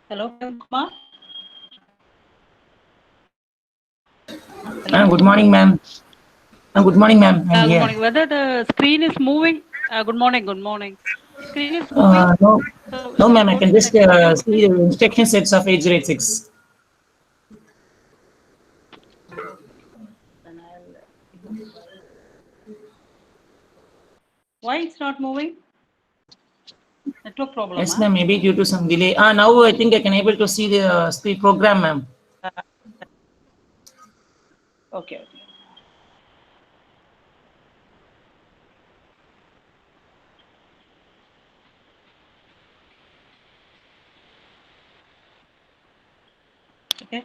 Hello, Kumar. Hello. Good morning, ma'am. Good morning, ma'am. I'm Good here. morning. Whether the screen is moving? Good morning. Good morning. Screen is moving. No, So no, shall we ma'am. I go to can the just next item, see please? the instruction sets of age grade 6. Then why it's not moving? Network problem, Yes, huh? ma'am. Maybe due to some delay. Now I think I can able to see the program, ma'am. Uh, okay. Okay.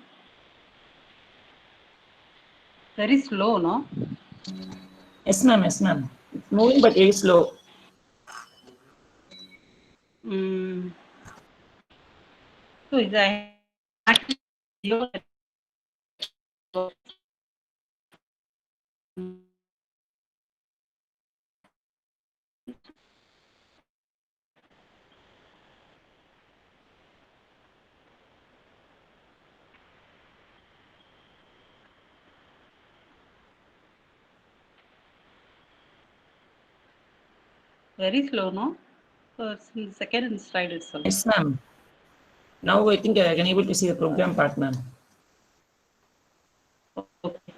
Very slow, no? Yes, ma'am. Yes, ma'am. It's moving, but very slow. Mm. So is I actually very slow, no? So it's in the second slide itself. Yes, ma'am. Now I think I can able to see the program part, ma'am. Okay.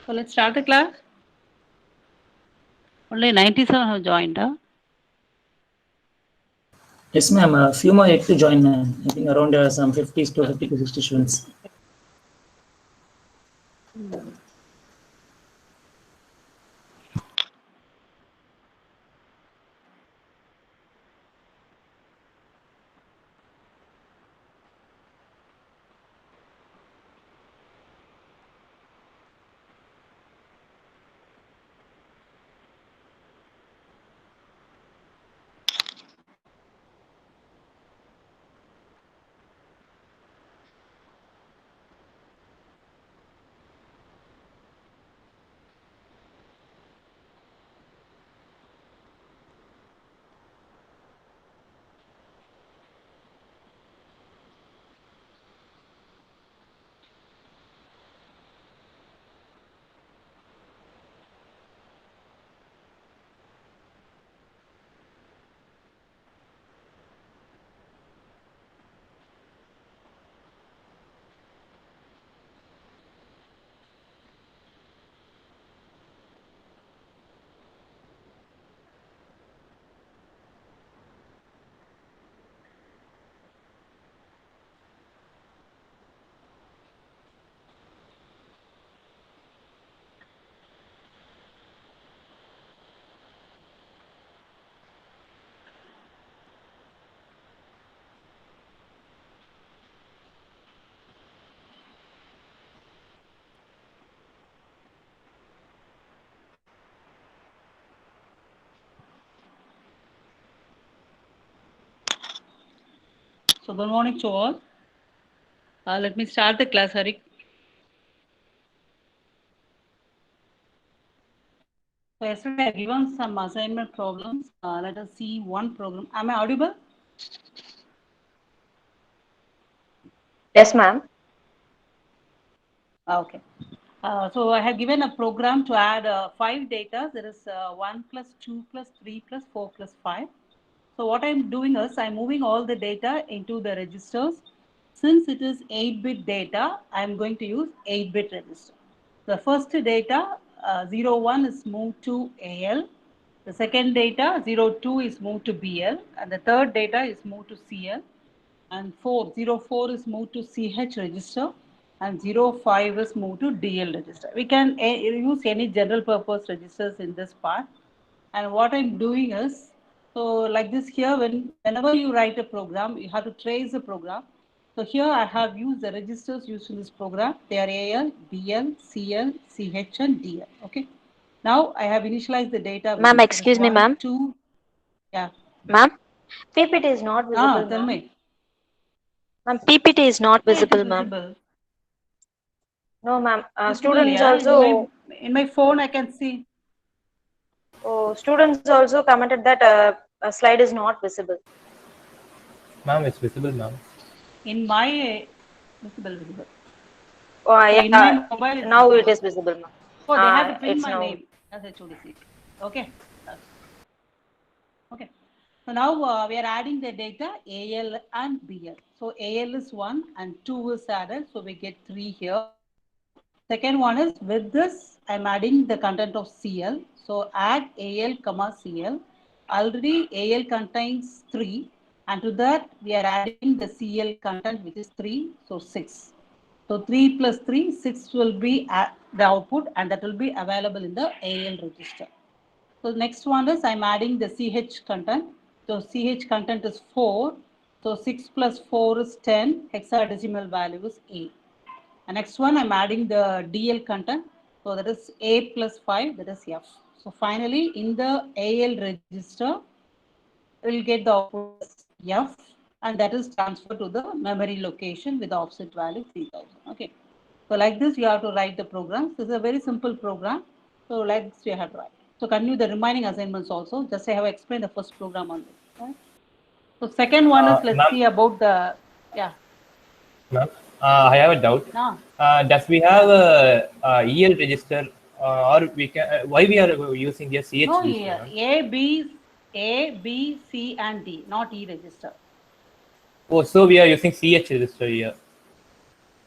So let's start the class. Only 97 have joined, huh? Yes, ma'am. A few more yet to join, ma'am. I think around some 50 to 50 to 60 students. So good morning to all. Let me start the class, Harik. So yesterday I given some assignment problems. Let us see one problem. Am I audible? Yes, ma'am. Okay. So I have given a program to add 5 data. There is 1 plus 2 plus 3 plus 4 plus 5. So what I'm doing is I'm moving all the data into the registers. Since it is 8-bit data, I'm going to use 8-bit register. The first data 01 is moved to AL. The second data 02 is moved to BL, and the third data is moved to CL, and 04 is moved to CH register, and 05 is moved to DL register. We can use any general purpose registers in this part. And what I'm doing is, so like this here, whenever you write a program, you have to trace the program. So here I have used the registers used in this program. They are AL, BL, CL, CH, and DL. Okay. Now I have initialized the data. Ma'am, excuse me, ma'am. 2, yeah. Ma'am, PPT is not visible, Tell ma'am. me. Ma'am, PPT is not Yeah, it visible, is ma'am. visible. No, ma'am. Visible, Students yeah. also. In my phone, I can see. Oh, students also commented that a slide is not visible. Ma'am, it's visible, ma'am. In my visible. Oh, So yeah. in my mobile, it's Now it visible. is visible, ma'am. Oh, they have to print It's my now. name as HODC. Okay. Okay. So now we are adding the data AL and BL. So AL is 1 and 2 is added. So we get 3 here. Second one is with this, I'm adding the content of CL. So add AL comma CL. Already AL contains 3. And to that, we are adding the CL content, which is 3. So 6. So 3 plus 3, 6 will be the output, and that will be available in the AL register. So next one is I'm adding the CH content. So CH content is 4. So 6 plus 4 is 10. Hexadecimal value is 8. And next one I'm adding the DL content. So that is A plus 5, that is F. So finally in the AL register, we'll get the output as F, and that is transferred to the memory location with the offset value 3000. Okay. So like this, you have to write the program. This is a very simple program. So like this, you have to write. So continue the remaining assignments also. Just I have explained the first program on this. Right? So second one is, let's see about the, yeah. Ma'am, I have a doubt. No. Does we have a EL register, or we can? Why we are using a CH No, register? A, B, C, and D, not E register. Oh, so we are using CH register here.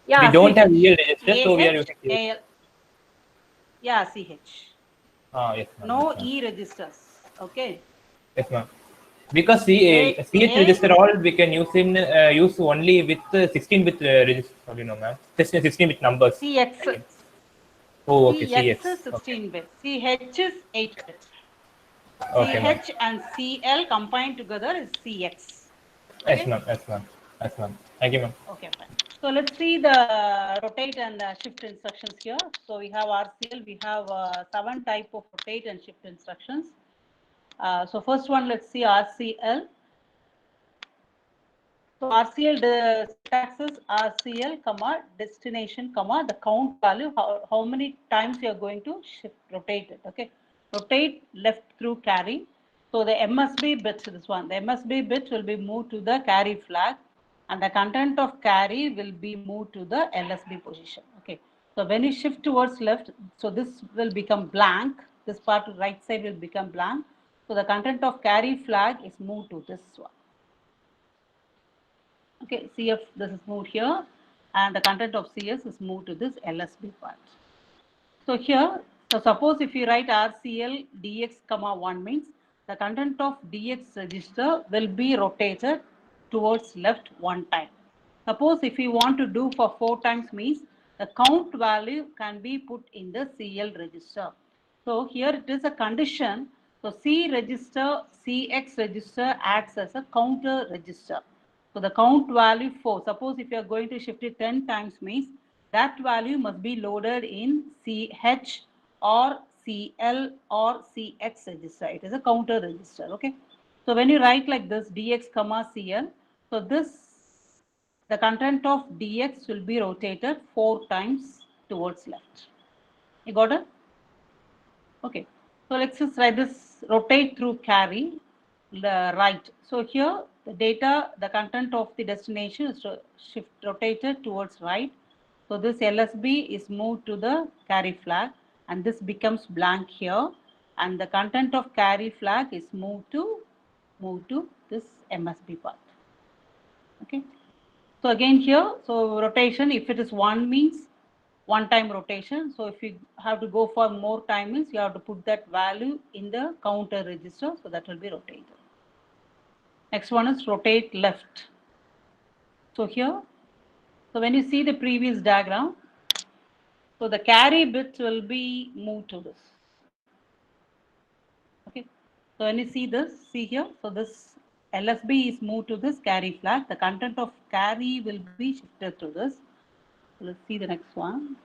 Yeah, we don't CH. have EL register, so we are AH, using CH. AL. Yeah, CH. Yes, ma'am. No Yes, E registers. Okay. yes, ma'am. Because CH register all we can use in use only with 16-bit register. Sorry, no, ma'am. Just 16-bit numbers. CX. Oh, okay, CX CX. is 16-bit. CH is 8-bit. Okay, ma'am. CH and CL combined together is CX. Yes, Okay. ma'am. Yes, ma'am. Yes, ma'am. Thank you, ma'am. Okay, fine. So let's see the rotate and shift instructions here. So we have RCL. We have 7 type of rotate and shift instructions. So first one, let's see RCL. So RCL, the syntax is RCL, comma, destination, comma, the count value, how many times you are going to shift, rotate it, okay? Rotate left through carry. So the MSB bit, this one, the MSB bit will be moved to the carry flag, and the content of carry will be moved to the LSB position, okay? So when you shift towards left, so this will become blank, this part to right side will become blank. So the content of carry flag is moved to this one. Okay, CF, this is moved here, and the content of CS is moved to this LSB part. So here, so suppose if you write RCL DX comma 1 means the content of DX register will be rotated towards left 1 time. Suppose if you want to do for 4 times means the count value can be put in the CL register. So here it is a condition. So C register, CX register acts as a counter register. So the count value 4, suppose if you are going to shift it 10 times means that value must be loaded in CH or CL or CX register. It is a counter register, okay? So when you write like this, DX comma CL, so this the content of dx will be rotated 4 times towards left. You got it? Okay. So let's just write this rotate through carry the right. So here the data, the content of the destination is rotated towards right. So this LSB is moved to the carry flag and this becomes blank here, and the content of carry flag is moved to this MSB part. Okay. So again here, so rotation, if it is 1 means one time rotation. So if you have to go for more time means you have to put that value in the counter register, so that will be rotated. Next one is rotate left. So here, so when you see the previous diagram, so the carry bit will be moved to this. Okay. So when you see this, see here, so this LSB is moved to this carry flag. The content of carry will be shifted to this. So let's see the next one.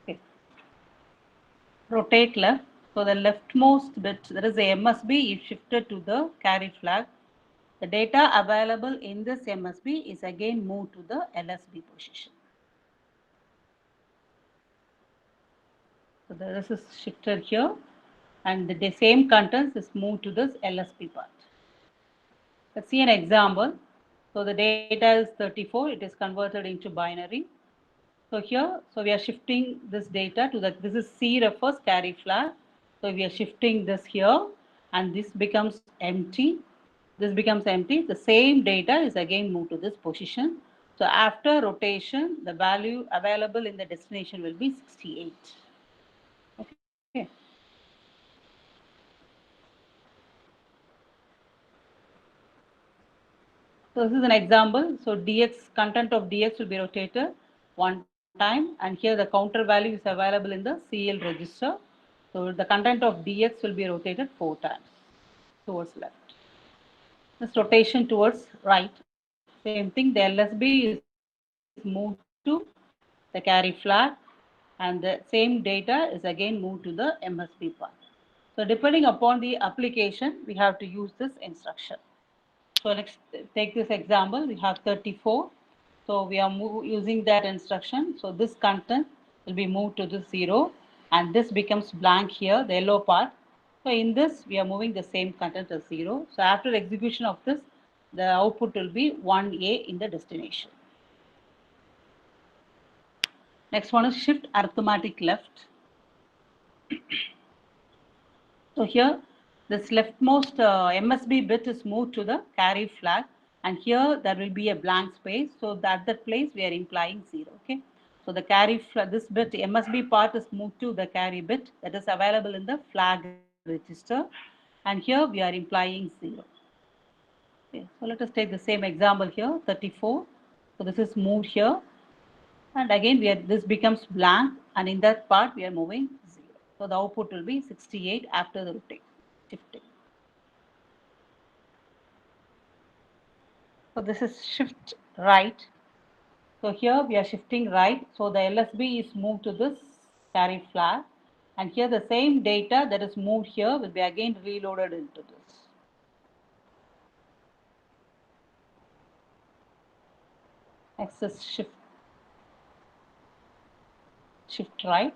Okay. Rotate left. So the leftmost bit, that is the MSB, is shifted to the carry flag. The data available in this MSB is again moved to the LSB position. So this is shifted here, and the same contents is moved to this LSB part. Let's see an example. So the data is 34, it is converted into binary. So here, so we are shifting this data to that. This is C refers carry flag. So we are shifting this here, and this becomes empty. This becomes empty. The same data is again moved to this position. So after rotation, the value available in the destination will be 68. Okay. So this is an example. So dx, content of dx will be rotated 1 time, and here the counter value is available in the CL register. So the content of dx will be rotated 4 times towards left. This rotation towards right. Same thing, the LSB is moved to the carry flag, and the same data is again moved to the MSB part. So depending upon the application, we have to use this instruction. So let's take this example. We have 34. So we are using that instruction. So this content will be moved to the 0, and this becomes blank here, the yellow part. So in this, we are moving the same content as 0. So after execution of this, the output will be 1A in the destination. Next one is shift arithmetic left. So here, this leftmost MSB bit is moved to the carry flag, and here there will be a blank space. So at that place we are implying 0. Okay. So the carry flag, this bit MSB part is moved to the carry bit that is available in the flag register, and here we are implying 0. Okay. So let us take the same example here, 34. So this is moved here, and again this becomes blank, and in that part we are moving 0. So the output will be 68 after the shifting. So this is shift right. So here we are shifting right. So the LSB is moved to this carry flag, and here the same data that is moved here will be again reloaded into this. Next is shift right.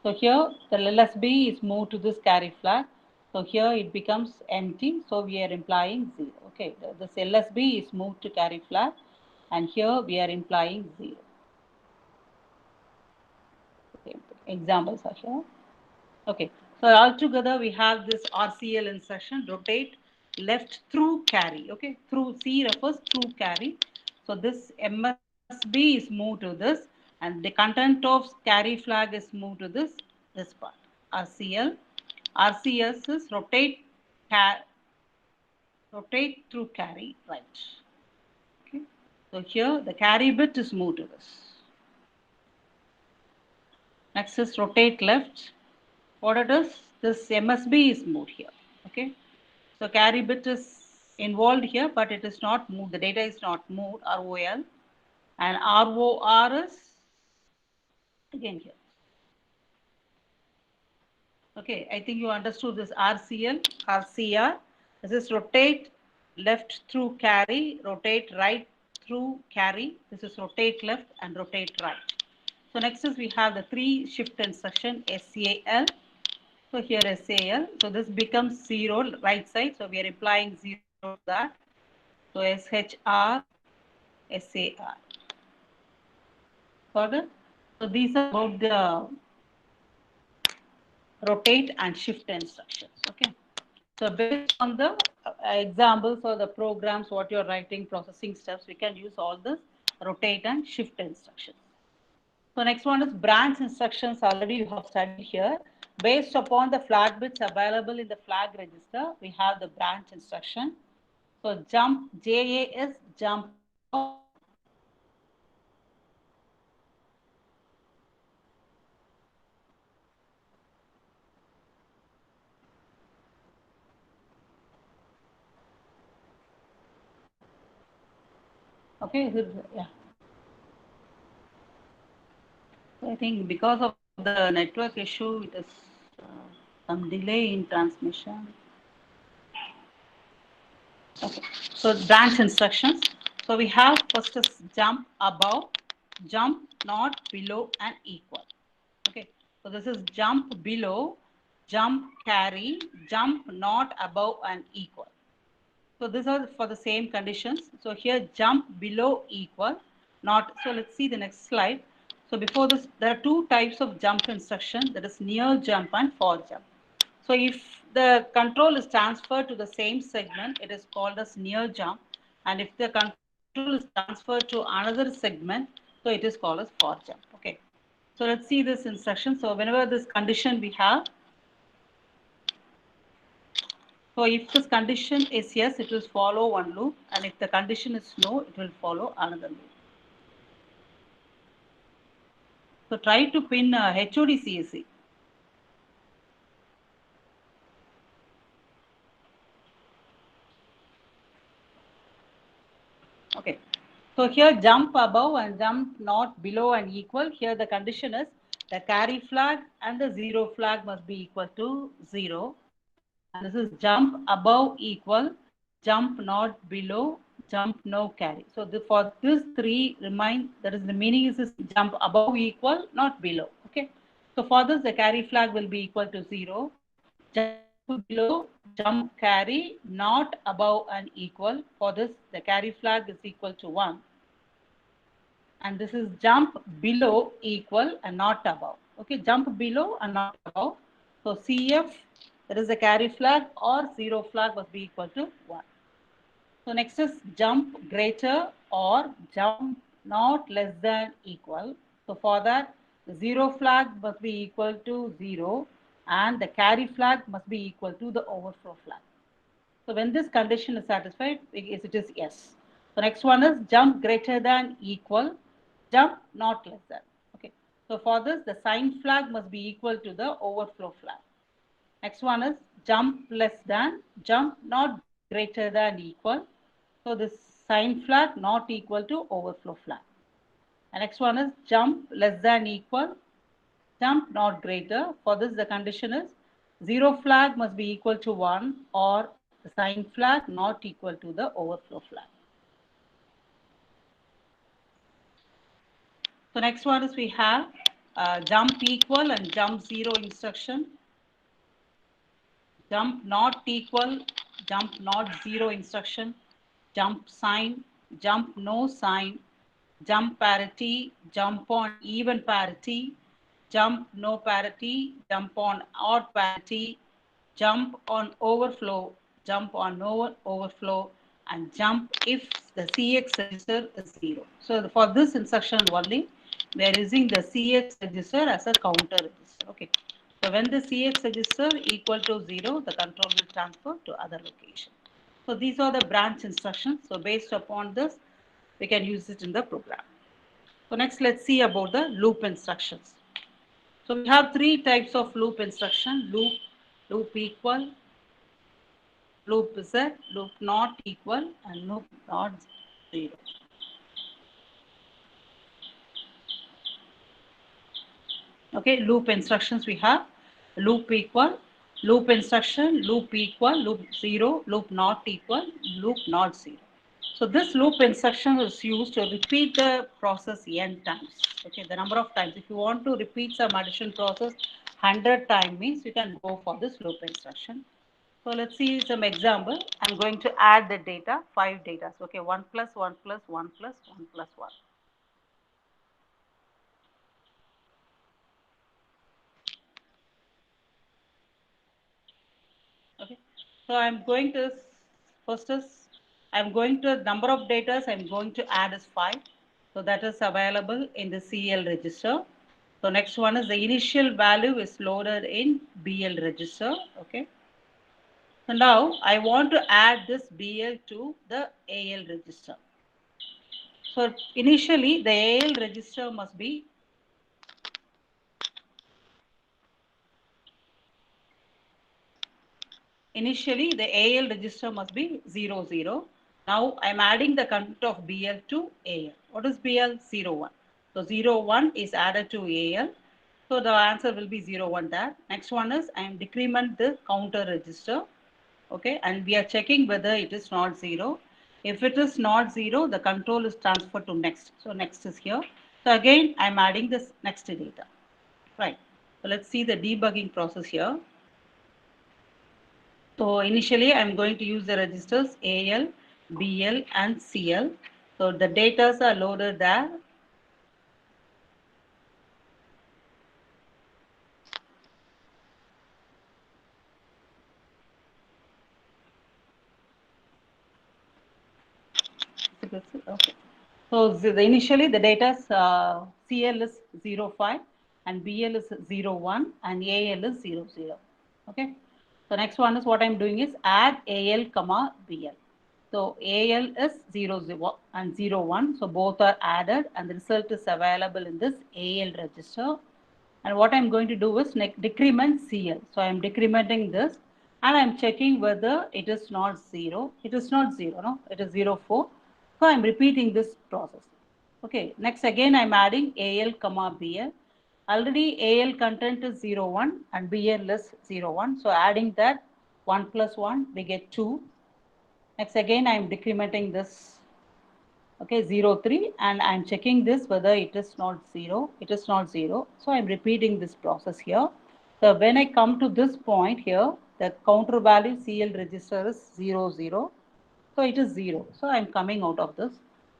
So here the LSB is moved to this carry flag. So here it becomes empty. So we are implying 0. Okay, this LSB is moved to carry flag, and here we are implying 0. Okay, examples are here. Okay, so altogether we have this RCL instruction, rotate left through carry. Okay, through C refers through carry. So this MSB is moved to this, and the content of carry flag is moved to this part. RCL. RCS is rotate through carry right. Okay, so here the carry bit is moved to this. Next is rotate left. What it is? This MSB is moved here. Okay, so carry bit is involved here, but it is not moved. The data is not moved. ROL, and ROR is again here. Okay, I think you understood this RCL, RCR. This is rotate left through carry, rotate right through carry. This is rotate left and rotate right. So next is we have the 3 shift instruction SAL. So here SAL. So this becomes 0 right side. So we are applying 0 to that. So SHR, SAR. Got it? So these are about the rotate and shift instructions. Okay. So based on the examples or the programs, what you're writing, processing steps, we can use all this rotate and shift instructions. So next one is branch instructions. Already you have studied here. Based upon the flag bits available in the flag register, we have the branch instruction. So jump, JAS, jump. Okay, yeah. I think because of the network issue, it is some delay in transmission. Okay, so branch instructions. So we have first is jump above, jump not below and equal. Okay, so this is jump below, jump carry, jump not above and equal. So these are for the same conditions. So here jump below equal, not. So let's see the next slide. So before this, there are 2 types of jump instruction, that is near jump and for jump. So if the control is transferred to the same segment, it is called as near jump. And if the control is transferred to another segment, so it is called as for jump. Okay. So let's see this instruction. So whenever this condition we have, so if this condition is yes, it will follow one loop, and if the condition is no, it will follow another loop. So try to pin HOD CSC. Okay. So here jump above and jump not below and equal. Here the condition is the carry flag and the 0 flag must be equal to 0. And this is jump above equal, jump not below, jump no carry. So for this 3 remind, that is the meaning is this jump above equal, not below. Okay. So for this the carry flag will be equal to 0. Jump below, jump carry, not above and equal. For this the carry flag is equal to 1. And this is jump below equal and not above. Okay, jump below and not above. So CF, that is the carry flag, or 0 flag must be equal to 1. So next is jump greater or jump not less than equal. So for that, the 0 flag must be equal to 0 and the carry flag must be equal to the overflow flag. So when this condition is satisfied, it is yes. So next one is jump greater than equal, jump not less than. Okay. So for this, the sign flag must be equal to the overflow flag. Next one is jump less than, jump not greater than equal. So this sign flag not equal to overflow flag. And next one is jump less than equal, jump not greater. For this, the condition is 0 flag must be equal to 1 or the sign flag not equal to the overflow flag. So next one is we have jump equal and jump 0 instruction. Jump not equal, jump not 0 instruction. Jump sign, jump no sign. Jump parity, jump on even parity. Jump no parity, jump on odd parity. Jump on overflow, jump on no overflow, and jump if the CX register is 0. So for this instruction only, we are using the CX register as a counter register. Okay. So when the CX register equal to 0, the control will transfer to other location. So these are the branch instructions. So based upon this, we can use it in the program. So next, let's see about the loop instructions. So we have 3 types of loop instruction: loop, loop equal, loop Z, loop not equal, and loop not 0. Okay, loop instructions we have loop equal. loop instruction, loop equal, loop 0, loop not equal, loop not 0. So this loop instruction is used to repeat the process n times. Okay, the number of times. If you want to repeat some addition process 100 times means you can go for this loop instruction. So let's see some example. I'm going to add the data, 5 data. So, okay, 1 plus 1 plus 1 plus 1 plus 1. Okay, so I'm going to first is I'm going to number of data I'm going to add is 5. So that is available in the CL register. So next one is the initial value is loaded in BL register. Okay. So now I want to add this BL to the AL register. So initially the AL register must be initially the AL register must be 0, 0. Now I'm adding the content of BL to AL. What is BL? 0, 1. So 0, 1 is added to AL. So the answer will be 0, 1 there. Next one is I am decrement the counter register. Okay, and we are checking whether it is not 0. If it is not 0, the control is transferred to next. So next is here. So again, I'm adding this next data. Right. So let's see the debugging process here. So initially, I'm going to use the registers AL, BL, and CL. So the data are loaded there. Okay. So initially the data CL is 0, 5 and BL is 0, 1 and AL is 0, 0. Okay. So next one is what I'm doing is add AL comma BL. So AL is 0, 0 and 0, 1. So both are added and the result is available in this AL register. And what I'm going to do is decrement CL. So I'm decrementing this and I'm checking whether it is not 0. It is not 0, no, it is 0, 4. So I'm repeating this process. Okay, next again I'm adding AL comma BL. Already AL content is 0, 1 and BL is 0, 1. So adding that 1 plus 1, we get 2. Next again I'm decrementing this, okay, 0, 3 and I'm checking this whether it is not 0. It is not 0. So I'm repeating this process here. So when I come to this point here, the counter value CL register is 0, 0. So it is 0. So I'm coming out of this.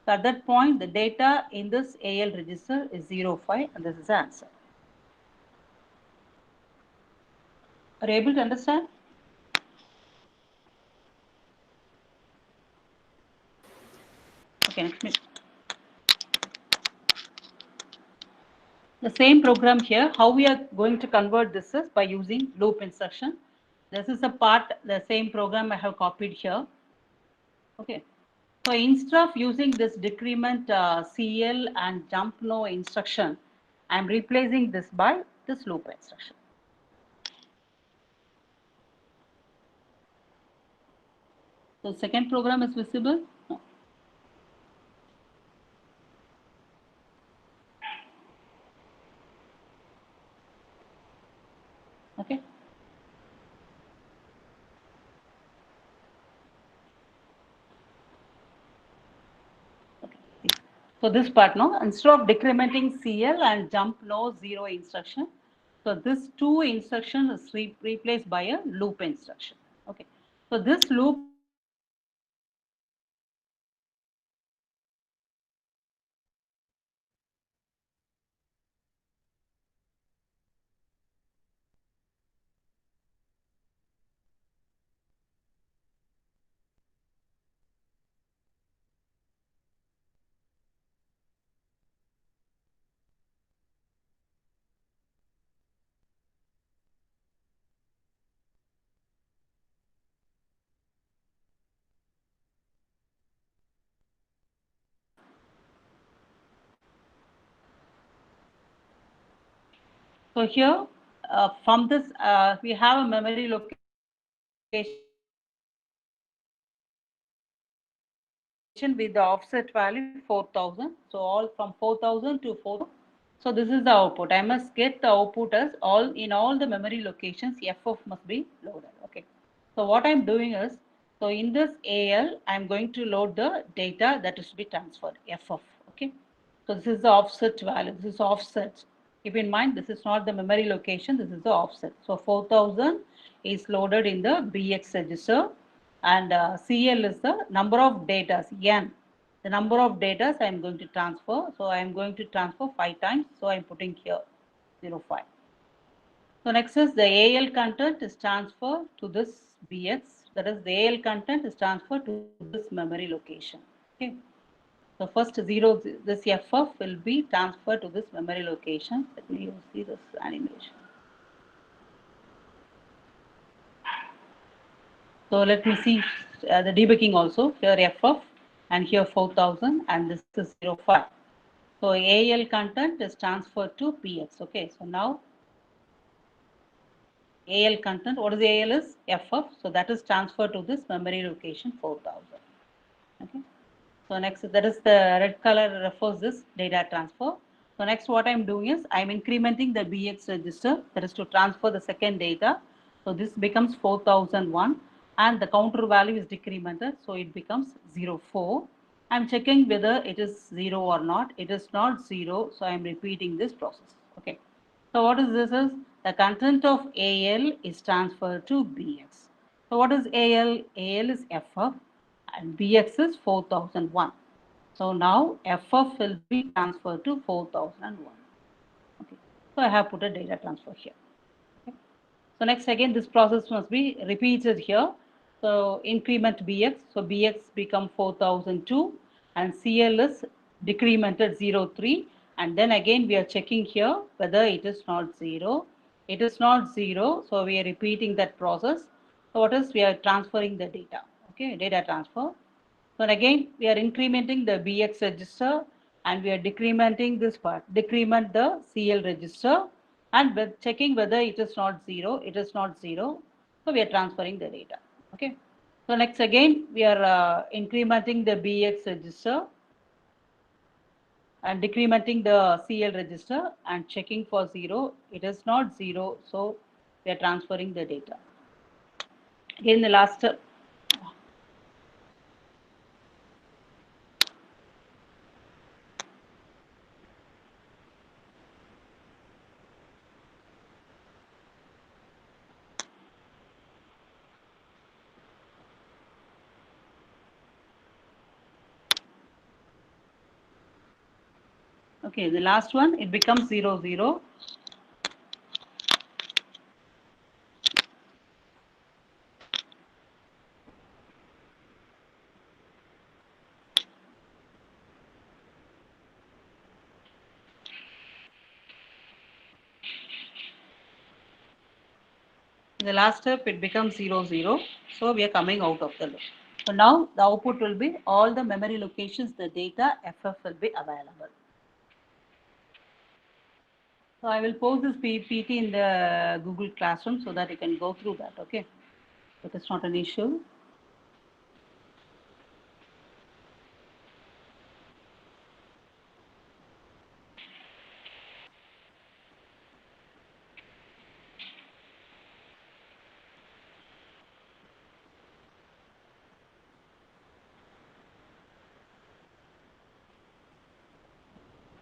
So at that point, the data in this AL register is 0, 5 and this is the answer. Are you able to understand? Okay, next. The same program here, how we are going to convert this is by using loop instruction. This is a part, the same program I have copied here. Okay. So instead of using this decrement CL and jump no instruction, I'm replacing this by this loop instruction. So second program is visible. No. Okay. So this part, no, instead of decrementing CL and jump no 0 instruction, so this 2 instruction is replaced by a loop instruction. Okay. So this loop so here, from this, we have a memory location with the offset value 4000. So all from 4000 to 4000. So this is the output. I must get the output as in all the memory locations, FF must be loaded. Okay. So what I'm doing is, so in this AL, I'm going to load the data that is to be transferred, FF. Okay. So this is the offset value. This is offset. Keep in mind, this is not the memory location. This is the offset. So 4000 is loaded in the BX register, and CL is the number of data, N. The number of data I am going to transfer. So I am going to transfer 5 times. So I am putting here 05. So next is the AL content is transferred to this BX. That is the AL content is transferred to this memory location. Okay. So first this FF will be transferred to this memory location. Let me see this animation. So let me see the debugging also. Here FF and here 4000 and this is 05. So AL content is transferred to PX. Okay. So now AL content, what is AL is FF. So that is transferred to this memory location 4000. Okay. So next, that is the red color refers this data transfer. So next what I'm doing is I'm incrementing the BX register, that is to transfer the second data. So this becomes 4001 and the counter value is decremented. So it becomes 04. I'm checking whether it is 0 or not. It is not 0. So I'm repeating this process. Okay. So what is this is the content of AL is transferred to BX. So what is AL? AL is FF and BX is 4001. So now FF will be transferred to 4001. Okay. So I have put a data transfer here. Okay. So next again this process must be repeated here. So increment BX. So BX become 4002 and CL is decremented 03. And then again we are checking here whether it is not 0. It is not 0. So we are repeating that process. So what is we are transferring the data. Okay, data transfer. So again, we are incrementing the BX register and we are decrementing this part, decrement the CL register and with checking whether it is not 0, it is not 0. So we are transferring the data. Okay. So next again, we are incrementing the BX register and decrementing the CL register and checking for 0. It is not 0. So we are transferring the data. Again, the last step. Okay, the last one, it becomes 00. The last step, it becomes 00. So we are coming out of the loop. So now the output will be all the memory locations, the data FF will be available. So I will post this PPT in the Google Classroom so that you can go through that. Okay. But it's not an issue.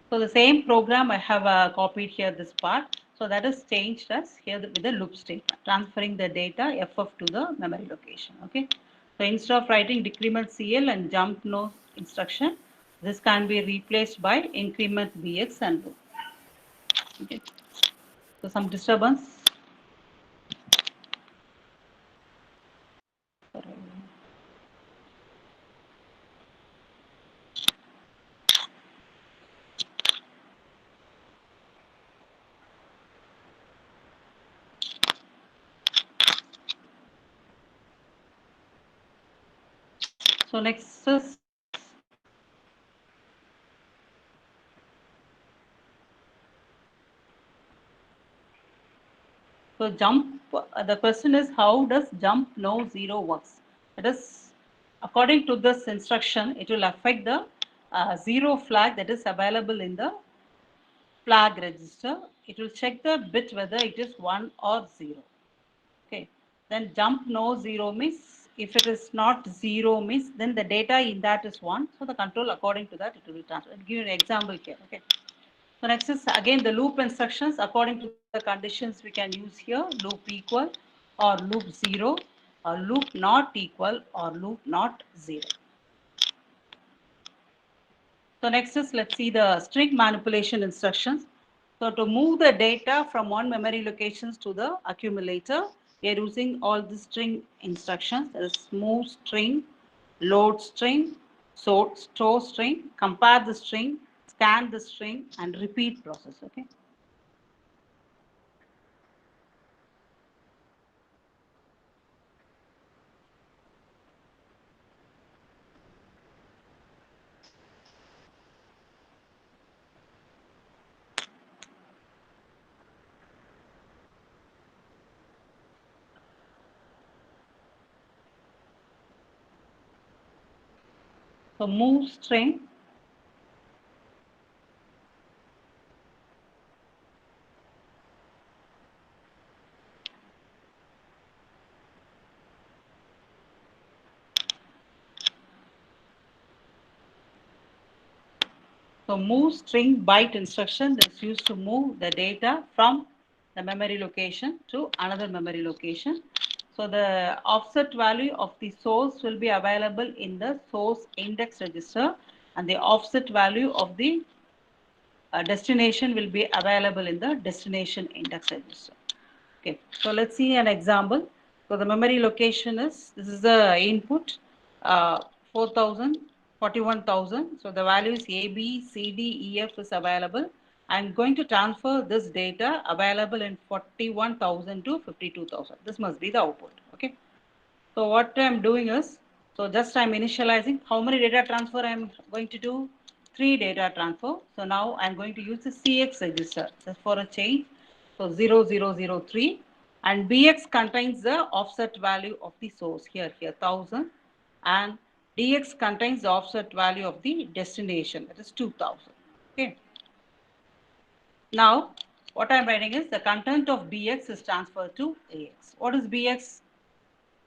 So the same program I have copied here this part. So that is changed as here with the loop statement, transferring the data FF to the memory location. Okay. So instead of writing decrement CL and jump no instruction, this can be replaced by increment BX and loop. Okay. So some disturbance. So next is so jump. The question is how does jump no 0 works? That is according to this instruction, it will affect the 0 flag that is available in the flag register. It will check the bit whether it is 1 or 0. Okay. Then jump no 0 means if it is not 0 means then the data in that is 1. So the control according to that it will be transferred. I'll give you an example here. Okay. So next is again the loop instructions according to the conditions we can use here. Loop equal or loop 0 or loop not equal or loop not 0. So next is let's see the string manipulation instructions. So to move the data from one memory locations to the accumulator, we are using all the string instructions. There is move string, load string, store string, compare the string, scan the string, and repeat process. Okay. So move string. So move string byte instruction is used to move the data from the memory location to another memory location. So the offset value of the source will be available in the source index register, and the offset value of the destination will be available in the destination index register. Okay, so let's see an example. So the memory location is, this is the input, 4,000, 41,000. So the values A, B, C, D, E, F is available. I'm going to transfer this data available in 41,000 to 52,000. This must be the output. Okay. So what I'm doing is, so just I'm initializing how many data transfer I'm going to do, 3 data transfer. So now I'm going to use the CX register just for a change. So 0003 and BX contains the offset value of the source here 1000 and DX contains the offset value of the destination, that is 2000. Okay. Now what I'm writing is the content of BX is transferred to AX. What is BX?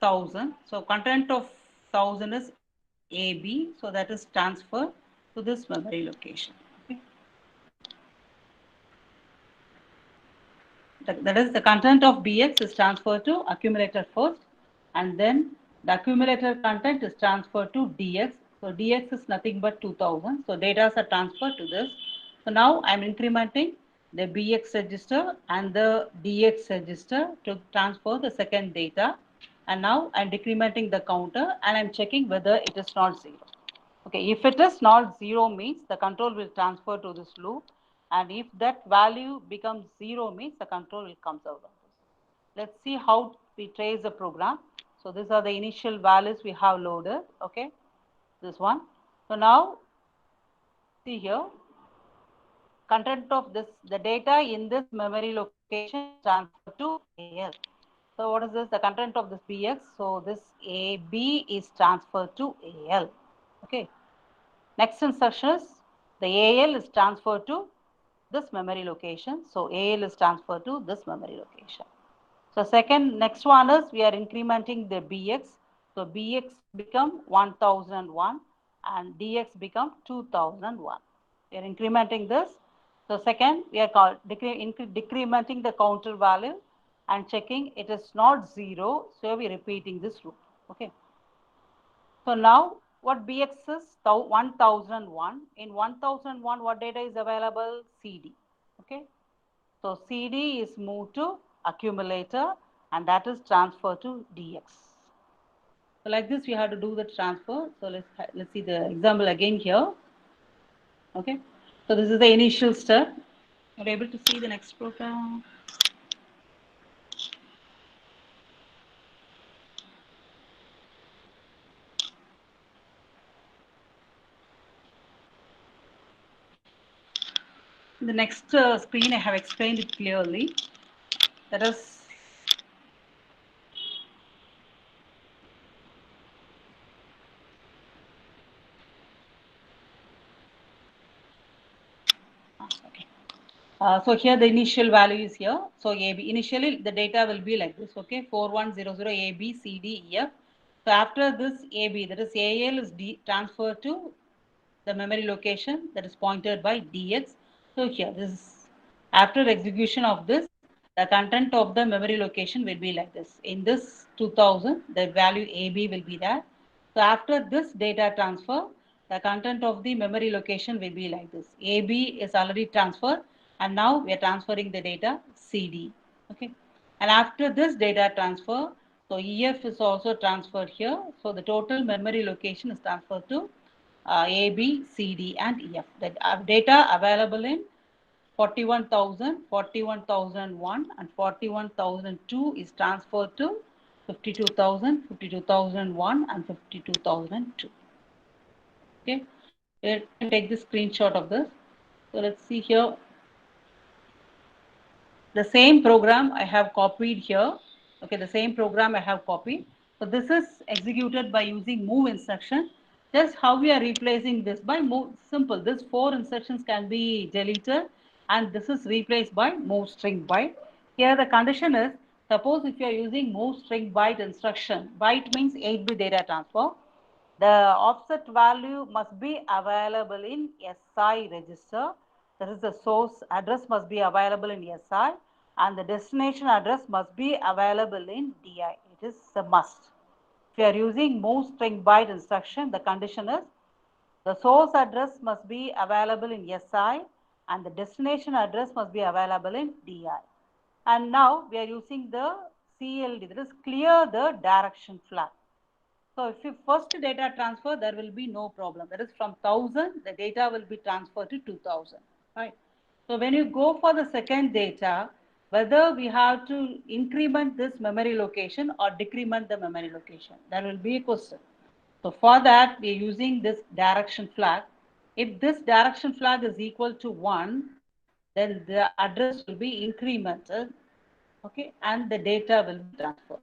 1000. So content of 1000 is AB. So that is transferred to this memory location. Okay. That is the content of BX is transferred to accumulator first, and then the accumulator content is transferred to DX. So DX is nothing but 2000. So data are transferred to this. So now I'm incrementing the BX register and the DX register to transfer the second data. And now I'm decrementing the counter and I'm checking whether it is not 0. Okay, if it is not 0 means the control will transfer to this loop, and if that value becomes 0 means the control will come out of this. Let's see how we trace the program. So these are the initial values we have loaded. Okay, this one. So now see here, content of this, the data in this memory location transferred to AL. So what is this? The content of this BX. So this AB is transferred to AL. Okay. Next instruction is the AL is transferred to this memory location. So AL is transferred to this memory location. So next one is we are incrementing the BX. So BX become 1001 and DX become 2001. We are incrementing this. So second, we are decrementing the counter value and checking it is not 0. So we are repeating this loop. Okay. So now what BX is 1001. In 1001, what data is available? CD. Okay. So CD is moved to accumulator and that is transferred to DX. So like this, we have to do the transfer. So let's see the example again here. Okay. So this is the initial step. Are you able to see the next program? In the next screen, I have explained it clearly. That is okay. So here the initial value is here. So AB, initially the data will be like this, okay, 4100 AB, CD, EF. So after this AB, that is AL is transferred to the memory location that is pointed by DX. So here, this is after execution of this, the content of the memory location will be like this. In this 2000, the value AB will be there. So after this data transfer, the content of the memory location will be like this. AB is already transferred, and now we are transferring the data CD. Okay. And after this data transfer, so EF is also transferred here. So the total memory location is transferred to A, B, C, D, and EF. The data available in 41,000, 41,001, and 41,002 is transferred to 52,000, 52,001, and 52,002. Okay, let me take the screenshot of this. So let's see here. The same program I have copied here. Okay, the same program I have copied. So this is executed by using move instruction. Just how we are replacing this by move, simple. This 4 instructions can be deleted, and this is replaced by move string byte. Here the condition is, suppose if you are using move string byte instruction, byte means 8-bit data transfer. The offset value must be available in SI register. That is, the source address must be available in SI, and the destination address must be available in DI. It is a must. If you are using move string byte instruction, the condition is the source address must be available in SI, and the destination address must be available in DI. And now we are using the CLD, that is clear the direction flag. So if you first data transfer, there will be no problem. That is, from 1000, the data will be transferred to 2000, right? So when you go for the second data, whether we have to increment this memory location or decrement the memory location, there will be a question. So for that, we are using this direction flag. If this direction flag is equal to 1, then the address will be incremented, okay, and the data will be transferred.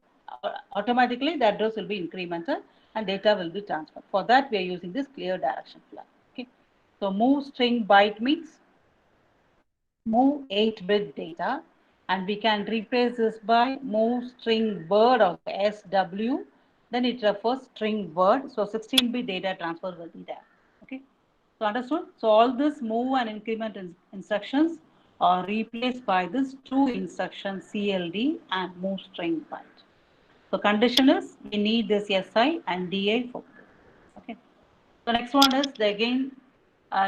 Automatically, the address will be incremented and data will be transferred. For that, we are using this clear direction flag. Okay. So move string byte means move 8-bit data, and we can replace this by move string word of SW. Then it refers string word. So 16-bit data transfer will be there. Okay. So understood? So all this move and increment instructions are replaced by this 2 instructions CLD and move string byte. So condition is we need this SI and DI for this. Okay. So next one is the again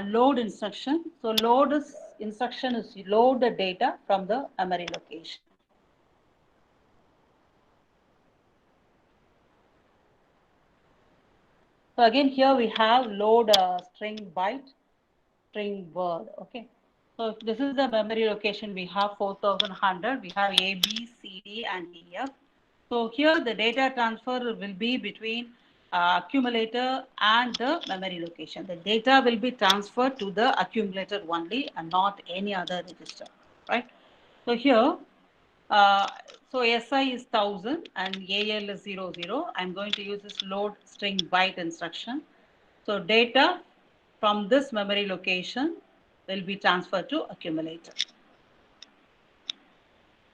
load instruction. So load is instruction is load the data from the memory location. So again here we have load string byte, string word. Okay. So if this is the memory location, we have 4100, we have A, B, C, D, and EF. So here the data transfer will be between accumulator and the memory location. The data will be transferred to the accumulator only and not any other register, right? So here, so SI is 1000 and AL is 00. I'm going to use this load string byte instruction. So data from this memory location will be transferred to accumulator.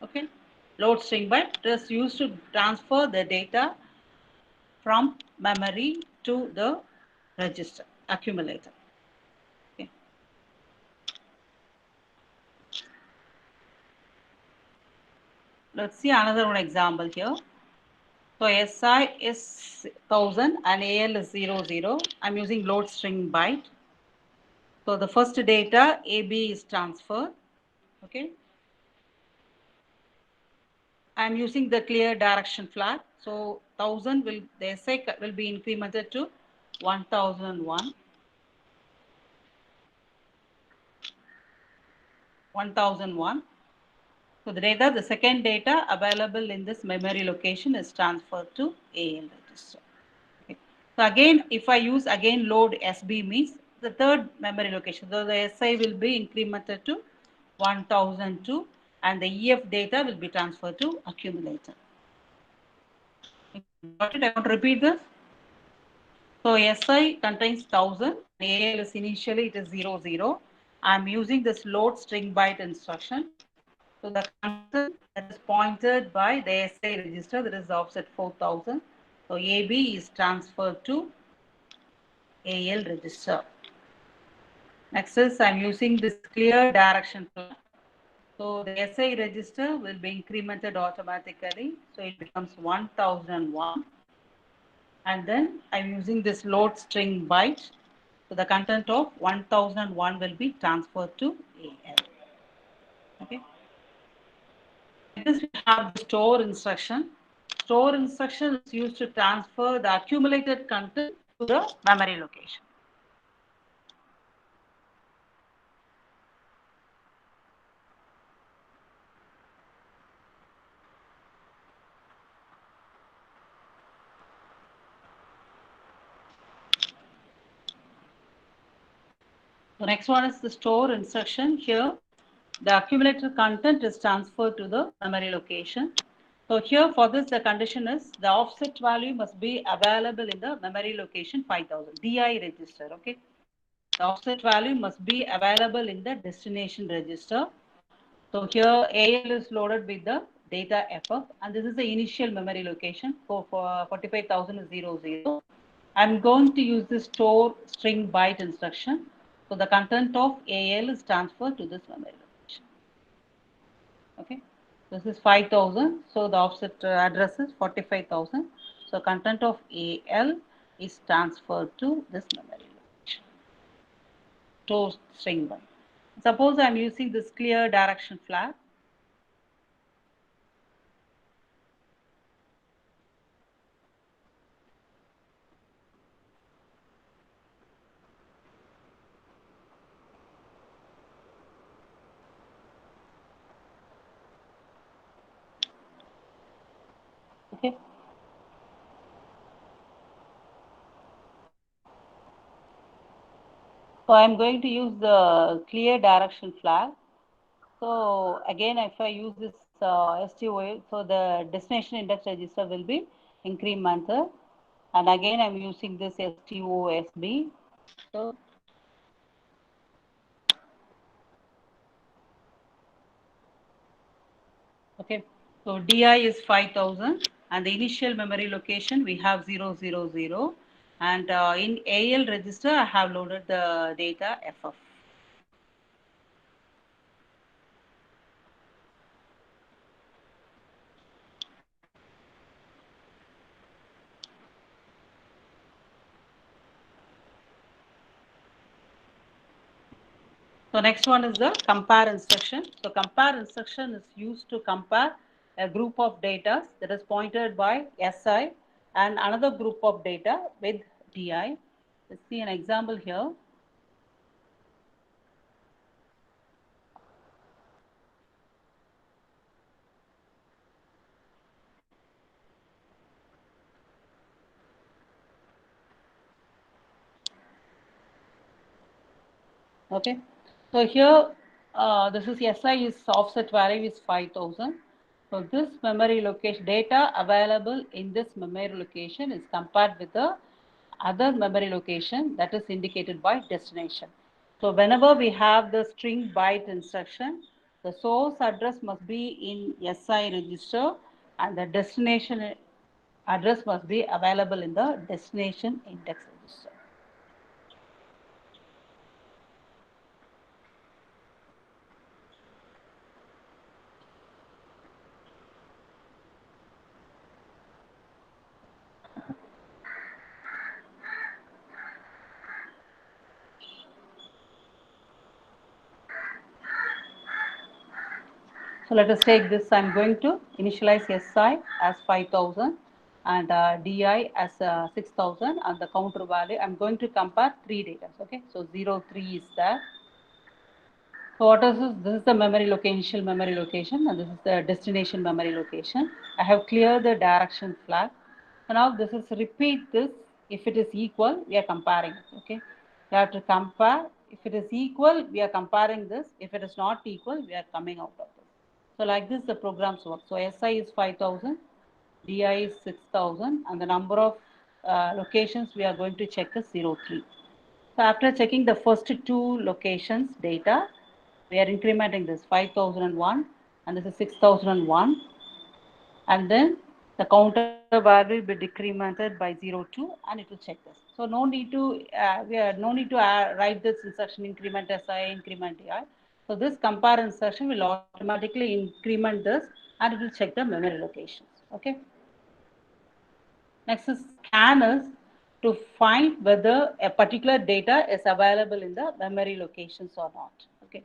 Okay, load string byte is used to transfer the data from memory to the register accumulator. Okay. Let's see another one example here. So SI is 1000 and AL is 00. I'm using load string byte. So the first data AB is transferred. Okay. I'm using the clear direction flag. So 1000 will, the SI will be incremented to 1001. 1001. So the data, the second data available in this memory location is transferred to AL register. Okay. So again, if I use again load SB means the third memory location. So the SI will be incremented to 1002 and the EF data will be transferred to accumulator. Got it? I want to repeat this. So SI contains 1000, AL is initially it is 00. I'm using this load string byte instruction. So the content that is pointed by the SI register, that is offset 4000. So AB is transferred to AL register. Next is I'm using this clear direction flag. So the SI register will be incremented automatically. So it becomes 1001. And then I'm using this load string byte. So the content of 1001 will be transferred to AL. Okay. Next we have the store instruction. Store instruction is used to transfer the accumulated content to the memory location. The next one is the store instruction. Here, the accumulated content is transferred to the memory location. So here for this, the condition is the offset value must be available in the memory location 5000, DI register, okay? The offset value must be available in the destination register. So here AL is loaded with the data FF, and this is the initial memory location for 45,000 is 00. I'm going to use the store string byte instruction. So the content of AL is transferred to this memory location. Okay, this is 5000. So the offset address is 45,000. So content of AL is transferred to this memory location. Store string byte. Suppose I'm using this clear direction flag. Okay. So I'm going to use the clear direction flag. So again, if I use this STOA, so the destination index register will be incremented. And again, I'm using this STOSB. So okay, so DI is 5000 and the initial memory location we have 000 and in AL register I have loaded the data FF. So next one is the compare instruction. So compare instruction is used to compare a group of data that is pointed by SI and another group of data with DI. Let's see an example here. Okay, so here this is SI is offset value is 5000. So this memory location data available in this memory location is compared with the other memory location that is indicated by destination. So whenever we have the string byte instruction, the source address must be in SI register and the destination address must be available in the destination index register. So let us take this. I'm going to initialize SI as 5000 and DI as 6000 and the counter value. I'm going to compare three data. Okay, so 03 is there. So what is this? This is the memory location, initial memory location, and this is the destination memory location. I have cleared the direction flag. So now this is repeat this. If it is equal, we are comparing it. Okay, we have to compare. If it is equal, we are comparing this. If it is not equal, we are coming out of this. So like this, the programs work. So SI is 5000, DI is 6000, and the number of locations we are going to check is 03. So after checking the first two locations data, we are incrementing this 5001 and this is 6001. And then the counter value will be decremented by 02 and it will check this. So no need to write this instruction increment SI, increment AI. So this compare instruction will automatically increment this and it will check the memory locations. Okay. Next is scanners to find whether a particular data is available in the memory locations or not. Okay.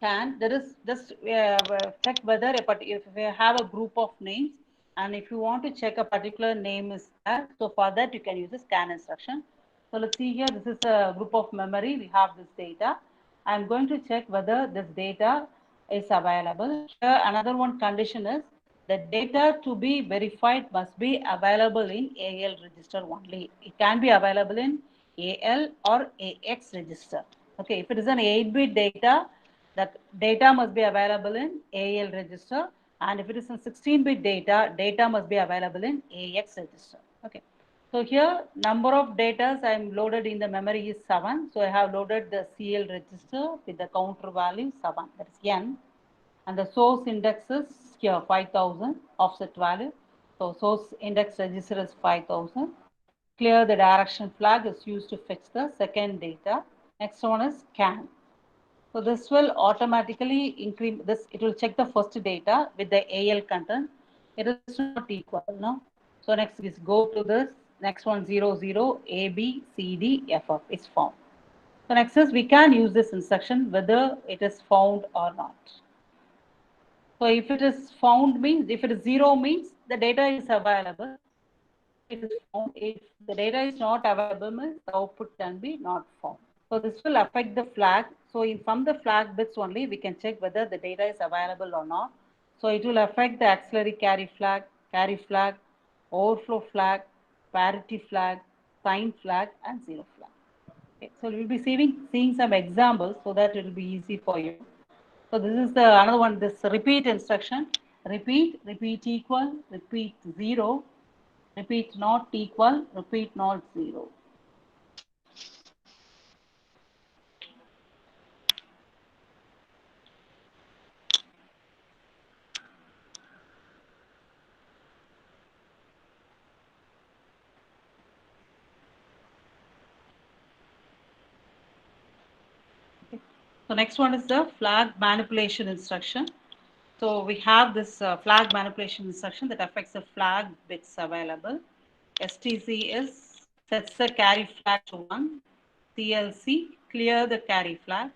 There is just check whether if we have a group of names and if you want to check a particular name is there, so for that you can use the scan instruction. So let's see here, this is a group of memory, we have this data. I'm going to check whether this data is available. Here another one condition is the data to be verified must be available in AL register only. It can be available in AL or AX register. Okay, if it is an 8-bit data, the data must be available in AL register, and if it is a 16-bit data, data must be available in AX register. Okay. So here number of data I am loaded in the memory is 7. So I have loaded the CL register with the counter value 7. That is N. And the source index is here 5000 offset value. So source index register is 5000. Clear the direction flag is used to fetch the second data. Next one is scan. So this will automatically increment this. It will check the first data with the AL content. It is not equal, no? So next is go to this. Next one 00 A B C D F F is found. So next is we can use this instruction whether it is found or not. So if it is found means if it is 0 means the data is available. It is found. If the data is not available means the output can be not found. So this will affect the flag. So from the flag bits only, we can check whether the data is available or not. So it will affect the auxiliary carry flag, overflow flag, parity flag, sign flag, and 0 flag. Okay. So we will be seeing some examples so that it will be easy for you. So this is the another one, this repeat instruction. Repeat equal, repeat 0, repeat not equal, repeat not 0. So next one is the flag manipulation instruction. So we have this flag manipulation instruction that affects the flag bits available. STC is sets the carry flag to 1. CLC clear the carry flag.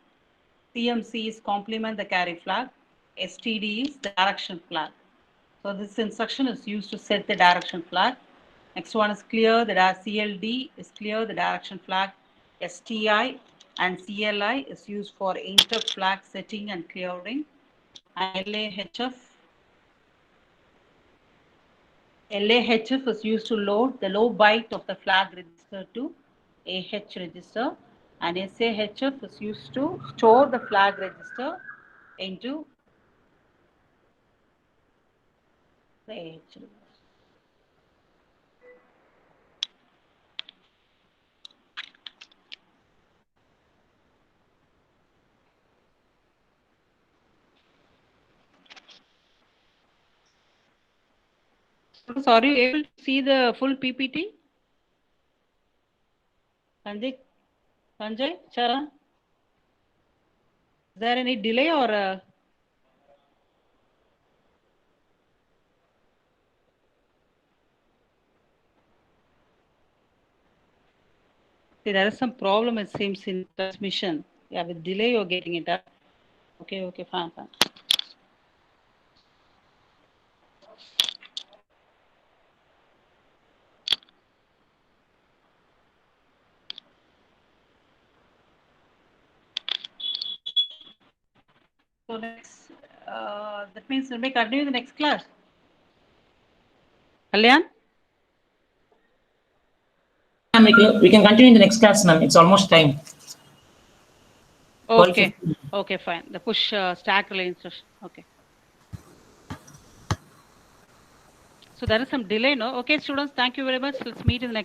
CMC is complement the carry flag. STD is the direction flag. So this instruction is used to set the direction flag. Next one is clear the CLD is clear the direction flag. STI and CLI is used for inter flag setting and clearing. And LAHF is used to load the low byte of the flag register to AH register, and SAHF is used to store the flag register into the AH register. So are you able to see the full PPT? Sanjay, Charan? Is there any delay or? See, there is some problem, it seems, in transmission. Yeah, with delay you're getting it up. Okay, fine. So next, that means we'll continue the next class. Kalyan? We can continue in the next class, ma'am. It's almost time. Okay, fine. The push stack relay instruction. Okay. So there is some delay, no? Okay, students, thank you very much. Let's meet in the next